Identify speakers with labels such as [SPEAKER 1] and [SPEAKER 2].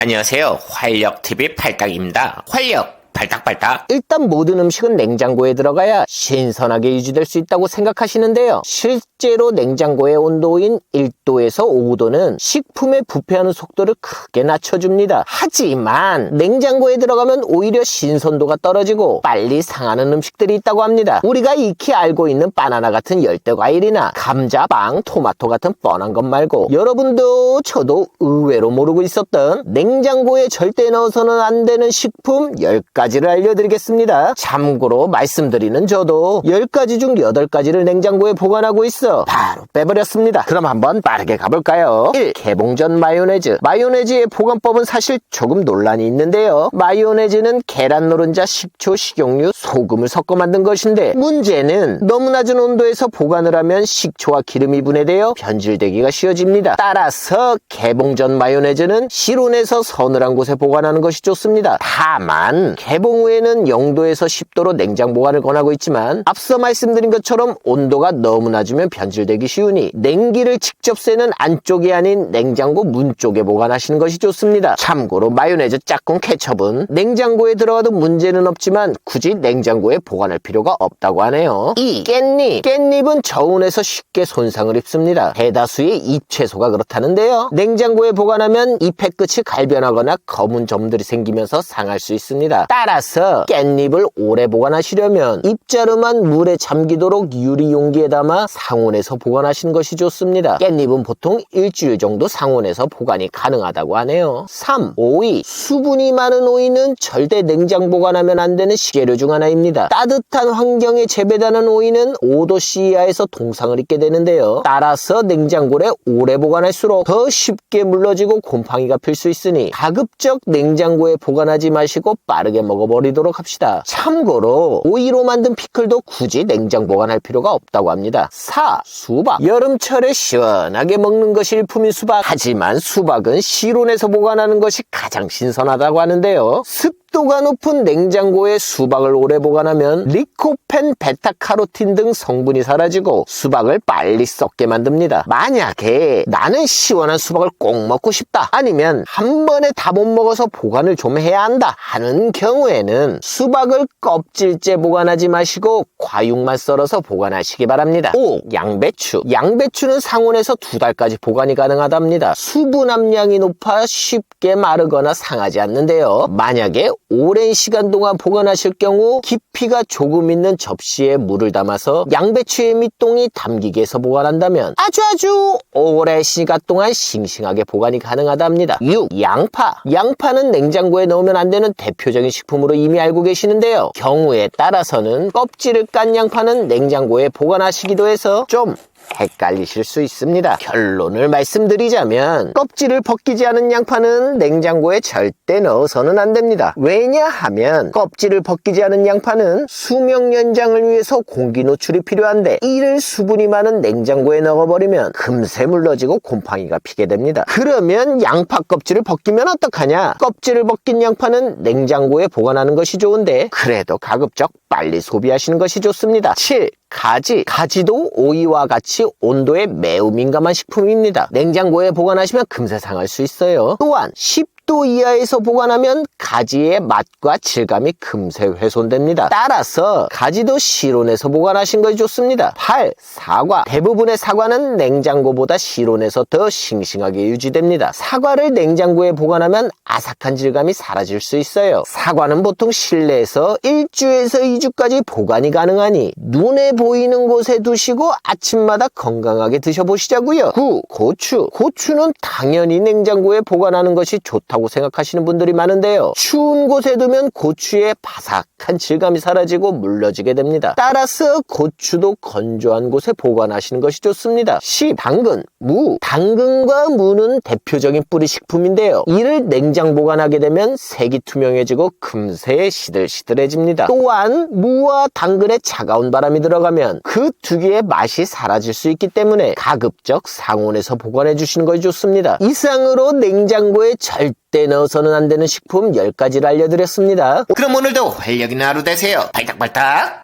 [SPEAKER 1] 안녕하세요. 활력TV 팔딱입니다. 활력! 발딱발딱.
[SPEAKER 2] 일단 모든 음식은 냉장고에 들어가야 신선하게 유지될 수 있다고 생각하시는데요. 실제로 냉장고의 온도인 1도에서 5도는 식품의 부패하는 속도를 크게 낮춰줍니다. 하지만 냉장고에 들어가면 오히려 신선도가 떨어지고 빨리 상하는 음식들이 있다고 합니다. 우리가 익히 알고 있는 바나나 같은 열대과일이나 감자, 빵, 토마토 같은 뻔한 것 말고 여러분도 저도 의외로 모르고 있었던 냉장고에 절대 넣어서는 안 되는 식품 10가지를 알려드리겠습니다. 참고로 말씀드리는 저도 10가지 중 8가지를 냉장고에 보관하고 있어 바로 빼버렸습니다. 그럼 한번 빠르게 가볼까요? 1. 개봉전 마요네즈. 마요네즈의 보관법은 사실 조금 논란이 있는데요. 마요네즈는 계란 노른자, 식초, 식용유, 소금을 섞어 만든 것인데 문제는 너무 낮은 온도에서 보관을 하면 식초와 기름이 분해되어 변질되기가 쉬워집니다. 따라서 개봉전 마요네즈는 실온에서 서늘한 곳에 보관하는 것이 좋습니다. 다만 개봉 후에는 0도에서 10도로 냉장 보관을 권하고 있지만 앞서 말씀드린 것처럼 온도가 너무 낮으면 변질되기 쉬우니 냉기를 직접 쐬는 안쪽이 아닌 냉장고 문 쪽에 보관하시는 것이 좋습니다. 참고로 마요네즈, 짝꿍, 케첩은 냉장고에 들어가도 문제는 없지만 굳이 냉장고에 보관할 필요가 없다고 하네요. 2. 깻잎. 깻잎은 저온에서 쉽게 손상을 입습니다. 대다수의 잎채소가 그렇다는데요. 냉장고에 보관하면 잎의 끝이 갈변하거나 검은 점들이 생기면서 상할 수 있습니다. 따라서 깻잎을 오래 보관하시려면 잎자루만 물에 잠기도록 유리 용기에 담아 상온에서 보관하시는 것이 좋습니다. 깻잎은 보통 일주일 정도 상온에서 보관이 가능하다고 하네요. 3. 오이. 수분이 많은 오이는 절대 냉장 보관하면 안 되는 식재료 중 하나입니다. 따뜻한 환경에 재배되는 오이는 5도씨 이하에서 동상을 입게 되는데요. 따라서 냉장고에 오래 보관할수록 더 쉽게 물러지고 곰팡이가 필 수 있으니 가급적 냉장고에 보관하지 마시고 빠르게 먹어버리도록 합시다. 참고로 오이로 만든 피클도 굳이 냉장 보관할 필요가 없다고 합니다. 4. 수박. 여름철에 시원하게 먹는 것이 일품인 수박. 하지만 수박은 실온에서 보관하는 것이 가장 신선하다고 하는데요. 습도가 높은 냉장고에 수박을 오래 보관하면 리코펜, 베타카로틴 등 성분이 사라지고 수박을 빨리 썩게 만듭니다. 만약에 나는 시원한 수박을 꼭 먹고 싶다, 아니면 한 번에 다 못 먹어서 보관을 좀 해야 한다 하는 경우에는 수박을 껍질째 보관하지 마시고 과육만 썰어서 보관하시기 바랍니다. 5. 양배추. 양배추는 상온에서 2달까지 보관이 가능하답니다. 수분 함량이 높아 쉽게 마르거나 상하지 않는데요. 만약에 오랜 시간 동안 보관하실 경우 깊이가 조금 있는 접시에 물을 담아서 양배추의 밑동이 담기게 해서 보관한다면 아주 오랜 시간 동안 싱싱하게 보관이 가능하답니다. 6. 양파. 양파는 냉장고에 넣으면 안 되는 대표적인 식품으로 이미 알고 계시는데요. 경우에 따라서는 껍질을 깐 양파는 냉장고에 보관하시기도 해서 좀 헷갈리실 수 있습니다. 결론을 말씀드리자면 껍질을 벗기지 않은 양파는 냉장고에 절대 넣어서는 안 됩니다. 왜냐하면 껍질을 벗기지 않은 양파는 수명 연장을 위해서 공기 노출이 필요한데 이를 수분이 많은 냉장고에 넣어버리면 금세 물러지고 곰팡이가 피게 됩니다. 그러면 양파 껍질을 벗기면 어떡하냐? 껍질을 벗긴 양파는 냉장고에 보관하는 것이 좋은데 그래도 가급적 빨리 소비하시는 것이 좋습니다. 7. 가지. 가지도 오이와 같이 온도에 매우 민감한 식품입니다. 냉장고에 보관하시면 금세 상할 수 있어요. 또한 10도 이하에서 보관하면 가지의 맛과 질감이 금세 훼손됩니다. 따라서 가지도 실온에서 보관하신 것이 좋습니다. 8. 사과. 대부분의 사과는 냉장고보다 실온에서 더 싱싱하게 유지됩니다. 사과를 냉장고에 보관하면 아삭한 질감이 사라질 수 있어요. 사과는 보통 실내에서 1주에서 2주까지 보관이 가능하니 눈에 보이는 곳에 두시고 아침마다 건강하게 드셔보시자고요. 9. 고추. 고추는 당연히 냉장고에 보관하는 것이 좋다고 생각하시는 분들이 많은데요. 추운 곳에 두면 고추의 바삭한 질감이 사라지고 물러지게 됩니다. 따라서 고추도 건조한 곳에 보관하시는 것이 좋습니다. 10. 당근, 무. 당근과 무는 대표적인 뿌리 식품인데요. 이를 냉장 보관하게 되면 색이 투명해지고 금세 시들시들해집니다. 또한 무와 당근에 차가운 바람이 들어가면 그 두 개의 맛이 사라질 수 있기 때문에 가급적 상온에서 보관해 주시는 것이 좋습니다. 이상으로 냉장고에 절대 넣어서는 안 되는 식품 10가지를 알려드렸습니다.
[SPEAKER 1] 그럼 오늘도 활력 있는 하루 되세요. 발딱발딱.